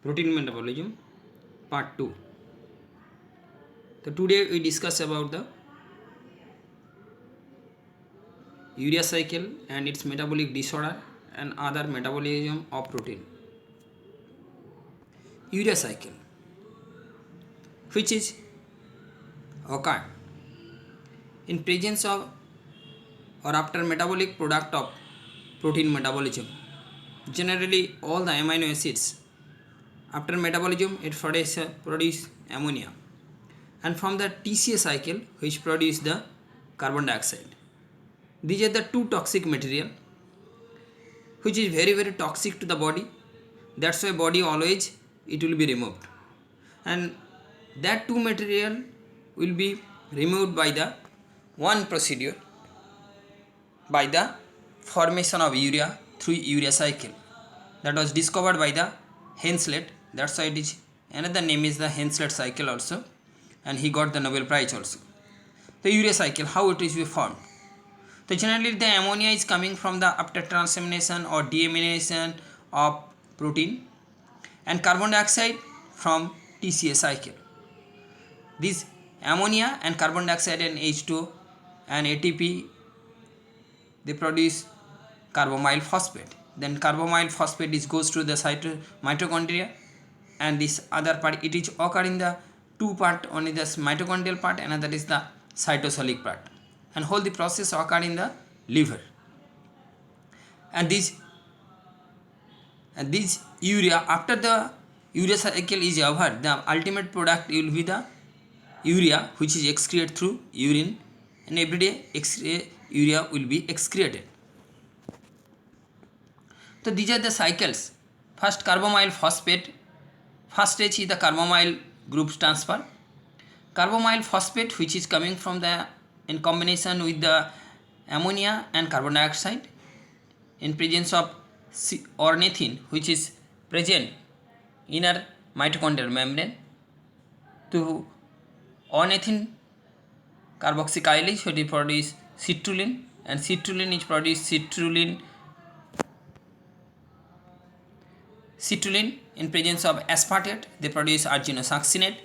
protein metabolism part 2. So today we discuss about the urea cycle and its metabolic disorder and other metabolism of protein. Urea cycle, which is occurred in presence of or after metabolic product of protein metabolism. Generally all the amino acids after metabolism it produce ammonia, and from the TCA cycle which produce the carbon dioxide. These are the two toxic material which is very toxic to the body. That's why body always it will be removed, and that two material will be removed by the one procedure, by the formation of urea through urea cycle, that was discovered by the Henseleit. That's why it is another name is the Henseleit cycle also, and he got the Nobel Prize also. The urea cycle, how it is formed? So generally the ammonia is coming from the after transamination or deamination of protein, and carbon dioxide from TCA cycle. This ammonia and carbon dioxide and H2 and ATP, they produce carbamyl phosphate. Then carbamyl phosphate goes to the mitochondria, and this other part it is occurring the two part, only the mitochondrial part, another is the cytosolic part, and whole the process occur in the liver. And this urea, after the urea cycle is over, the ultimate product will be the urea, which is excreted through urine, and every day urea will be excreted. So these are the cycles. First carbamyl phosphate, first stage is the carbamyl group transfer. Carbamyl phosphate, which is coming from the in combination with the ammonia and carbon dioxide in presence of ornithine, which is present inner mitochondrial membrane, to ornithine carboxylase, which produce citrulline, and citrulline is produced citrulline in presence of aspartate, they produce arginosuccinate.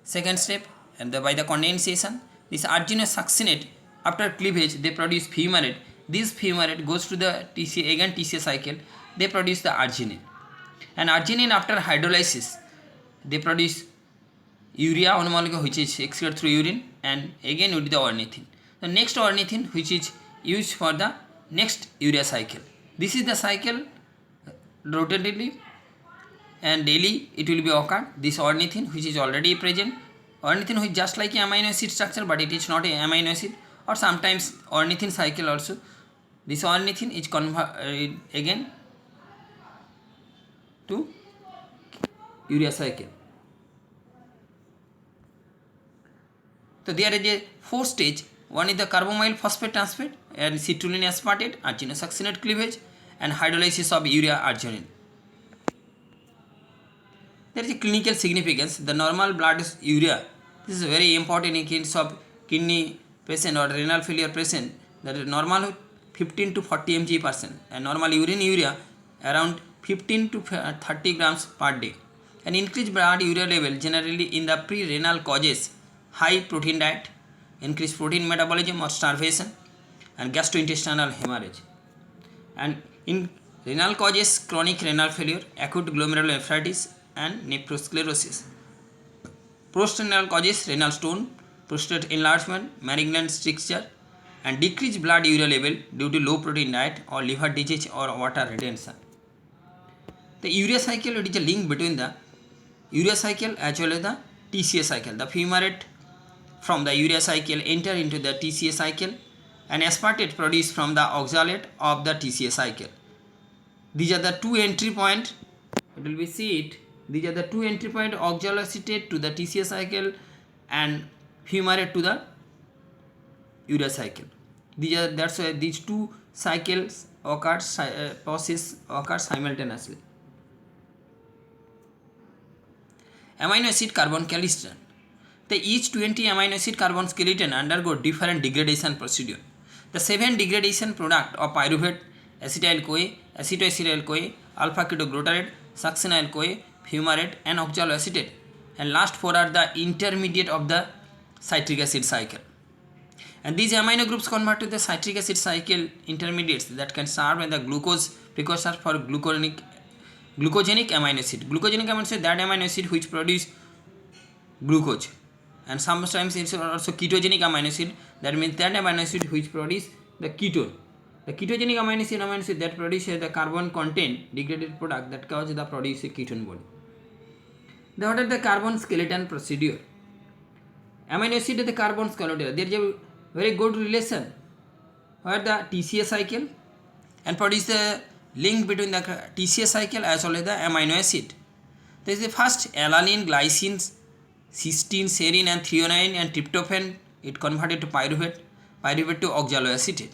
Second step, and by the condensation, this arginosuccinate after cleavage they produce fumarate. This fumarate goes to the TCA cycle, they produce the arginine, and arginine after hydrolysis they produce urea one molecule which is excreted through urine, and again with the ornithine. The next ornithine which is used for the next urea cycle. This is the cycle rotatively and daily it will be occurred. This ornithine which is already present, ornithine which just like amino acid structure but it is not a amino acid, or sometimes ornithine cycle also. This ornithine is converted again to urea cycle. So there is a four stage. One is the carbamyl phosphate transfer and citrulline aspartate, arginosuccinate cleavage, and hydrolysis of urea arginine. There is a clinical significance. The normal blood urea, this is very important in case of kidney patient or renal failure patient. That is normal 15 to 40 mg/, and normal urine urea around 15 to 30 grams per day. An increased blood urea level generally in the pre-renal causes high protein diet, increased protein metabolism or starvation, and gastrointestinal hemorrhage. And in renal causes chronic renal failure, acute glomerulonephritis, and nephrosclerosis. Prostrenal causes renal stone, prostate enlargement, malignant stricture, and decreased blood urea level due to low protein diet or liver disease or water retention. The urea cycle, it is a link between the urea cycle as well as the TCA cycle. The fumarate from the urea cycle enter into the TCA cycle, and aspartate produced from the oxalate of the TCA cycle. These are the two entry point. It will be see it. These are the two entry point, oxaloacetate to the TCA cycle and fumarate to the urea cycle. That's why these two cycles process occur simultaneously. Amino acid carbon skeleton. Each 20 amino acid carbon skeleton undergo different degradation procedure. The 7 degradation product of pyruvate, acetyl CoA, acetoacetyl CoA, alpha ketoglutarate, succinyl CoA, fumarate, and oxaloacetate. And last four are the intermediate of the citric acid cycle. And these amino groups convert to the citric acid cycle intermediates that can serve as the glucose precursor for glucogenic amino acid. Glucogenic amino acid, that amino acid which produce glucose. And sometimes it's also ketogenic amino acid, that means that amino acid which produce the ketone. The ketogenic amino acid that produces the carbon content degraded product that causes the produce a ketone body. What are the carbon skeleton procedure? Amino acid and the carbon skeleton, there is a very good relation where the TCA cycle and produce the link between the TCA cycle as well as the amino acid. There is the first alanine, glycine, cysteine, serine and threonine and tryptophan. It converted to pyruvate to oxaloacetate.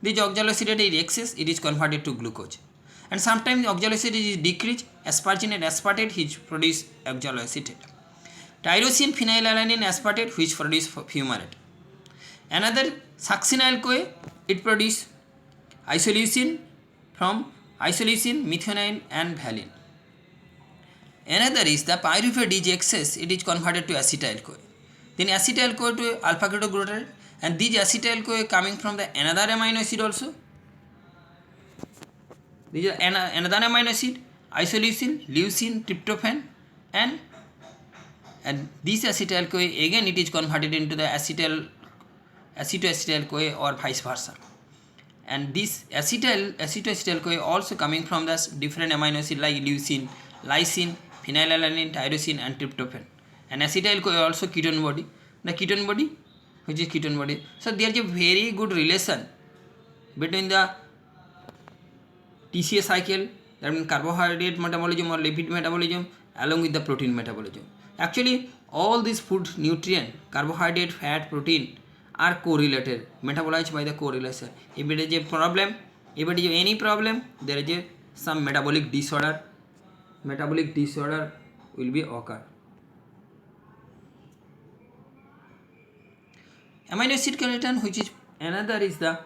This oxaloacetate is excess, it is converted to glucose. And sometimes oxaloacetate is decreased, asparagine and aspartate which produce oxaloacetate. Tyrosine, phenylalanine, aspartate which produce fumarate. Another succinyl-CoA, it produce isoleucine from isoleucine, methionine and valine. Another is the pyruvate is excess, it is converted to acetyl-CoA. Then acetyl-CoA to alpha-ketoglutarate, and these acetyl-CoA coming from the another amino acid also. These are another amino acid, isoleucine, leucine, tryptophan, and this acetyl-CoA again it is converted into the acetyl-CoA or vice versa. And this acetyl-CoA also coming from the different amino acid like leucine, lysine, phenylalanine, tyrosine and tryptophan. And acetyl-CoA also ketone body. The ketone body which is ketone body. So there is a very good relation between the TCA cycle, that means carbohydrate metabolism or lipid metabolism, along with the protein metabolism. Actually all these food nutrient, carbohydrate, fat, protein are correlated, metabolized by the correlation. If it is a problem, if it is any problem, there is some metabolic disorder will be occur. Amino acid skeleton, which is another is the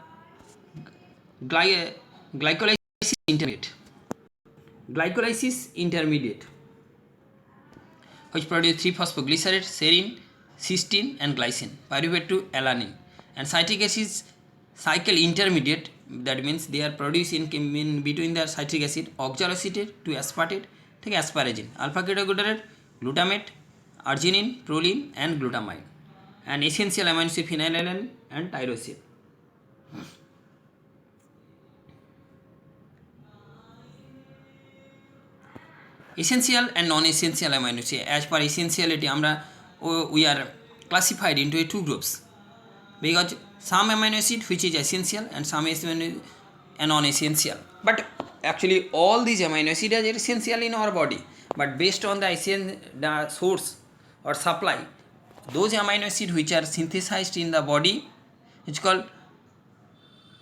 glycolysis intermediate, which produce 3-phosphoglycerate, serine, cysteine and glycine, pyruvate to alanine. And citric acid cycle intermediate, that means they are produced in between the citric acid, oxaloacetate to aspartate, take asparagine, alpha-ketoglutarate, glutamate, arginine, proline and glutamine. And essential amino acid phenylalanine and tyrosine. Essential and non-essential amino acid. As per essentiality, we are classified into two groups, because some amino acid which is essential and some is non-essential. But actually all these amino acids are essential in our body, but based on the source or supply, those amino acids which are synthesized in the body, which is called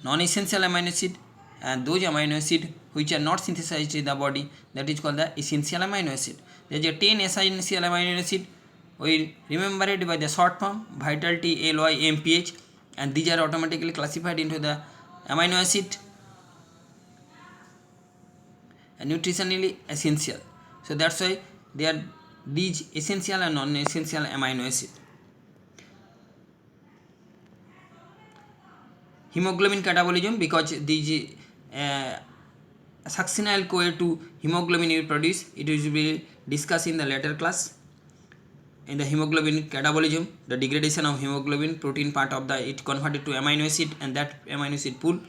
non-essential amino acid, and those amino acids which are not synthesized in the body, that is called the essential amino acid. There is a 10 essential amino acid, we remember it by the short form vital T LY MPH, and these are automatically classified into the amino acid and nutritionally essential. So that's why they are these essential and non-essential amino acid. Hemoglobin catabolism, because these succinyl-CoA to hemoglobin will produce, it will be discussed in the later class. In the hemoglobin catabolism, the degradation of hemoglobin protein part of the it converted to amino acid, and that amino acid pool,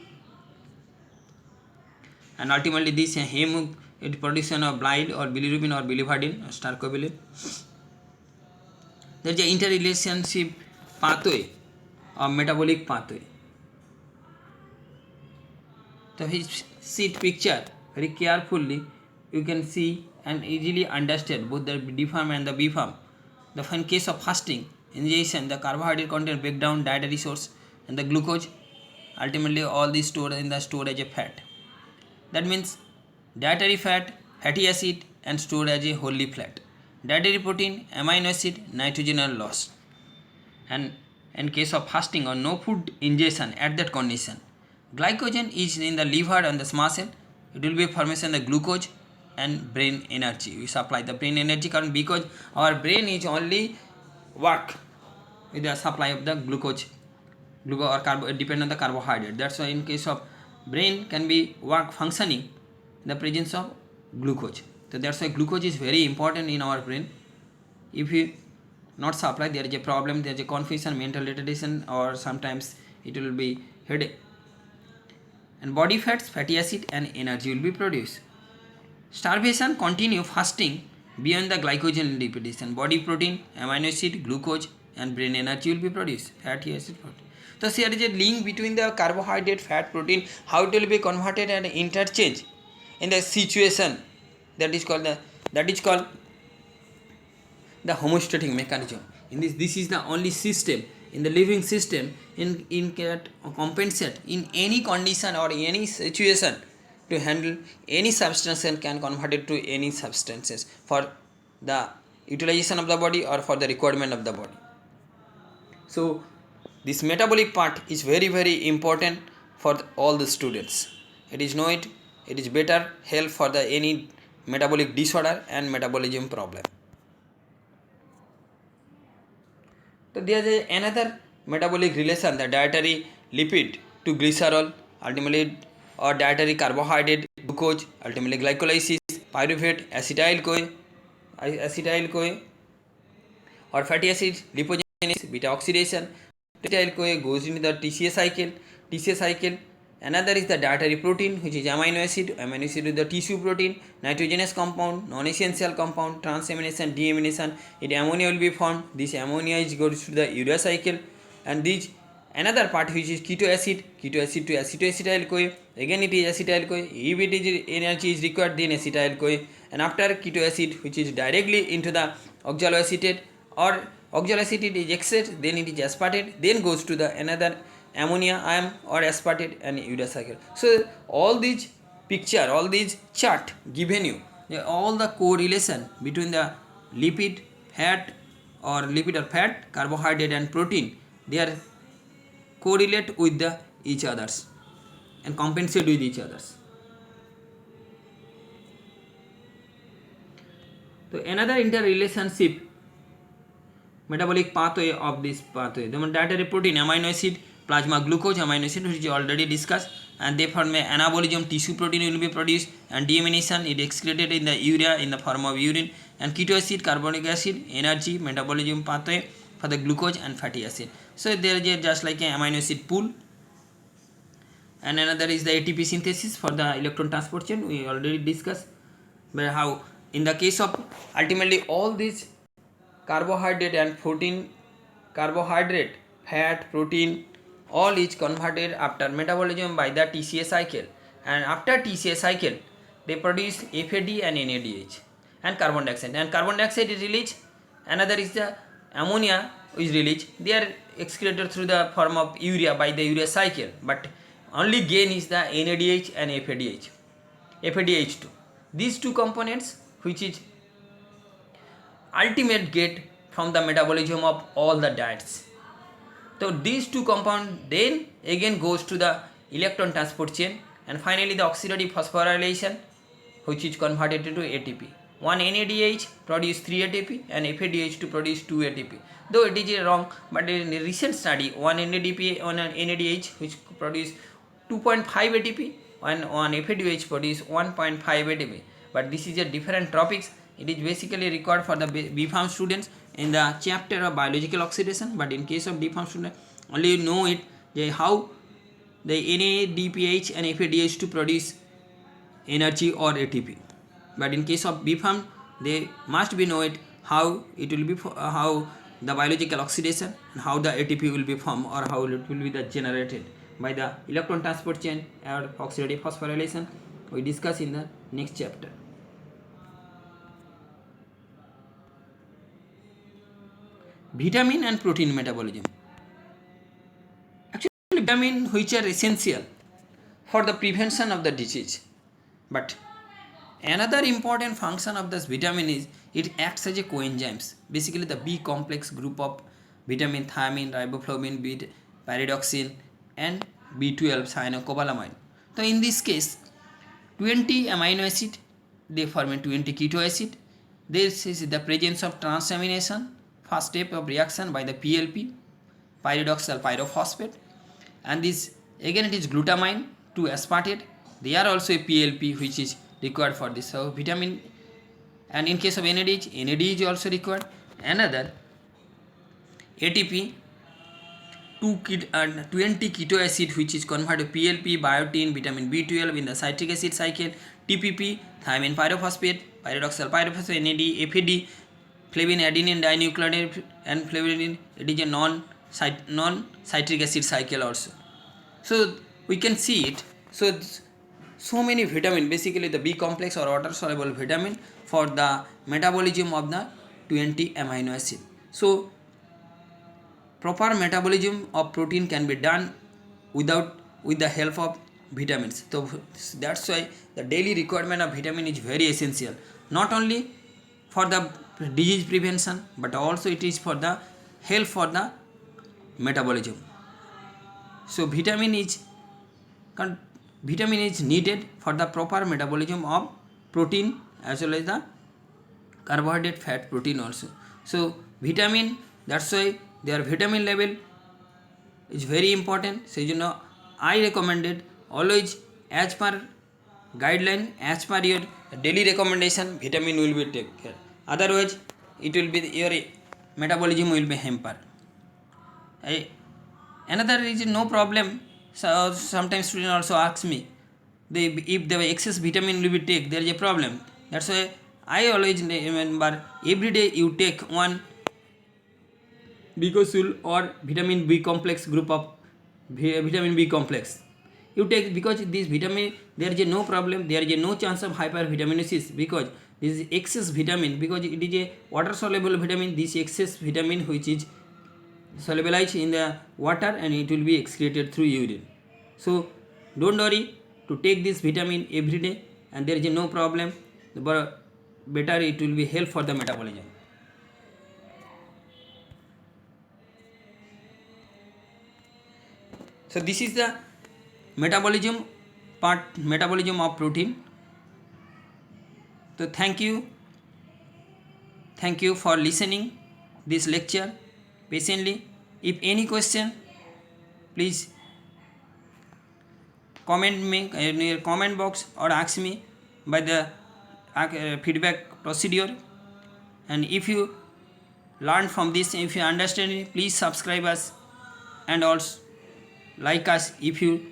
and ultimately this it production of bile or bilirubin or biliverdin or stercobilin. There is an interrelationship pathway or metabolic pathway. So his seat picture very carefully, you can see and easily understand both the D form and the B form. The in case of fasting, ingestion, the carbohydrate content break down dietary source and the glucose, ultimately all these stored in the storage of fat. That means dietary fat, fatty acid and stored as a wholly fat. Dietary protein, amino acid, nitrogen are lost. And in case of fasting or no food ingestion, at that condition, glycogen is in the liver and the small cell, it will be formation of the glucose and brain energy. We supply the brain energy because our brain is only work with the supply of the glucose or depend on the carbohydrate. That's why in case of brain can be work functioning in the presence of glucose. So that's why glucose is very important in our brain. If you not supply, there is a problem, there is a confusion, mental retardation, or sometimes it will be headache. And body fats, fatty acid and energy will be produced. Starvation, continue fasting beyond the glycogen lipidation. Body protein, amino acid, glucose and brain energy will be produced. Fatty acid, protein. So there is a link between the carbohydrate, fat, protein, how it will be converted and interchange in the situation that is called the homeostatic mechanism. In this is the only system in the living system in can compensate in any condition or any situation to handle any substance and can convert it to any substances for the utilization of the body or for the requirement of the body. So this metabolic part is very important for all the students. It is know it is better help for the any metabolic disorder and metabolism problem. So there is another metabolic relation, the dietary lipid to glycerol, ultimately, or dietary carbohydrate, glucose, ultimately glycolysis, pyruvate, acetyl-CoA, or fatty acid, lipogenesis, beta oxidation. Acetyl-CoA goes into the TCA cycle. Another is the dietary protein, which is amino acid is the tissue protein, nitrogenous compound, non-essential compound, transamination, deamination, ammonia will be formed. This ammonia goes to the urea cycle, and this another part which is keto acid to acetoacetyl-CoA, again it is acetyl-CoA. If it is energy is required, then acetyl-CoA, and after keto acid, which is directly into the oxaloacetate, or oxaloacetate is excess, then it is aspartate, then goes to the another ammonia ion or aspartate and urea cycle. So all these picture, all these chart given you all the correlation between the lipid, fat or fat, carbohydrate and protein, they are correlate with the each others and compensate with each others. So another interrelationship metabolic pathway of this pathway, the dietary protein, amino acid, plasma glucose, amino acid, which is already discussed, and they form a anabolism, tissue protein will be produced, and deamination is excreted in the urea in the form of urine, and keto acid, carbonic acid, energy, metabolism pathway for the glucose and fatty acid. So there is just like an amino acid pool, and another is the ATP synthesis for the electron transport chain. We already discussed, but how in the case of ultimately all these carbohydrate and protein, carbohydrate, fat, protein, all is converted after metabolism by the TCA cycle, and after TCA cycle they produce FAD and NADH and carbon dioxide, and carbon dioxide is released, another is the ammonia is released. They are excreted through the form of urea by the urea cycle, but only gain is the NADH and FADH2. These two components which is ultimate get from the metabolism of all the diets. So these two compounds then again goes to the electron transport chain, and finally the oxidative phosphorylation, which is converted into ATP. One NADH produce 3 ATP and FADH2 produce 2 ATP. Though it is wrong, but in a recent study, one NADH which produce 2.5 ATP and one FADH produce 1.5 ATP. But this is a different topics. It is basically required for the B.Pharm students in the chapter of biological oxidation, but in case of D.Pharm students only you know it how the NADPH and FADH2 produce energy or ATP. But in case of B.Pharm they must be know it how it will be how the biological oxidation and how the ATP will be formed or how it will be generated by the electron transport chain or oxidative phosphorylation. We discuss in the next chapter. Vitamin and protein metabolism. Actually, vitamin which are essential for the prevention of the disease, but another important function of this vitamin is it acts as a coenzymes. Basically, the B complex group of vitamin, thiamine, riboflavin, pyridoxine, and B12 cyanocobalamin. So in this case, 20 amino acid they ferment 20 keto acid. This is the presence of transamination, first step of reaction by the PLP, pyridoxal pyrophosphate, and this again it is glutamine to aspartate. They are also a PLP which is required for this. So vitamin, and in case of NAD is also required. Another ATP 20 keto acid which is converted to PLP, biotin, vitamin B12 in the citric acid cycle, TPP, thiamine pyrophosphate, pyridoxal pyrophosphate, NAD, FAD, flavin adenine dinucleotide, and flavin, it is a non-citric acid cycle also. So we can see it. So many vitamin, basically the B complex or water soluble vitamin for the metabolism of the 20 amino acid. So proper metabolism of protein can be done with the help of vitamins. So that's why the daily requirement of vitamin is very essential, not only for the disease prevention but also it is for the help for the metabolism. So vitamin is needed for the proper metabolism of protein as well as the carbohydrate, fat, protein also. So vitamin, that's why their vitamin level is very important. So I recommended always as per guideline, as per your daily recommendation, vitamin will be take care. Otherwise it will be your metabolism will be hampered. Another is no problem. So sometimes students also ask me, if the excess vitamin will be take, there is a problem. That's why I always remember, every day you take one Bicosol or vitamin B complex group of vitamin B complex. You take, because this vitamin, there is no problem, there is no chance of hypervitaminosis, because this is excess vitamin, because it is a water soluble vitamin. This excess vitamin which is solubilized in the water and it will be excreted through urine. So don't worry to take this vitamin every day, and there is no problem, but better it will be help for the metabolism. So this is the metabolism part, metabolism of protein. So thank you for listening this lecture patiently. If any question, please comment me in your comment box or ask me by the feedback procedure. And if you learn from this, if you understand it, please subscribe us and also like us if you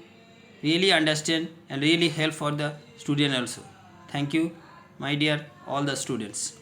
really understand and really help for the student also. Thank you, my dear all the students.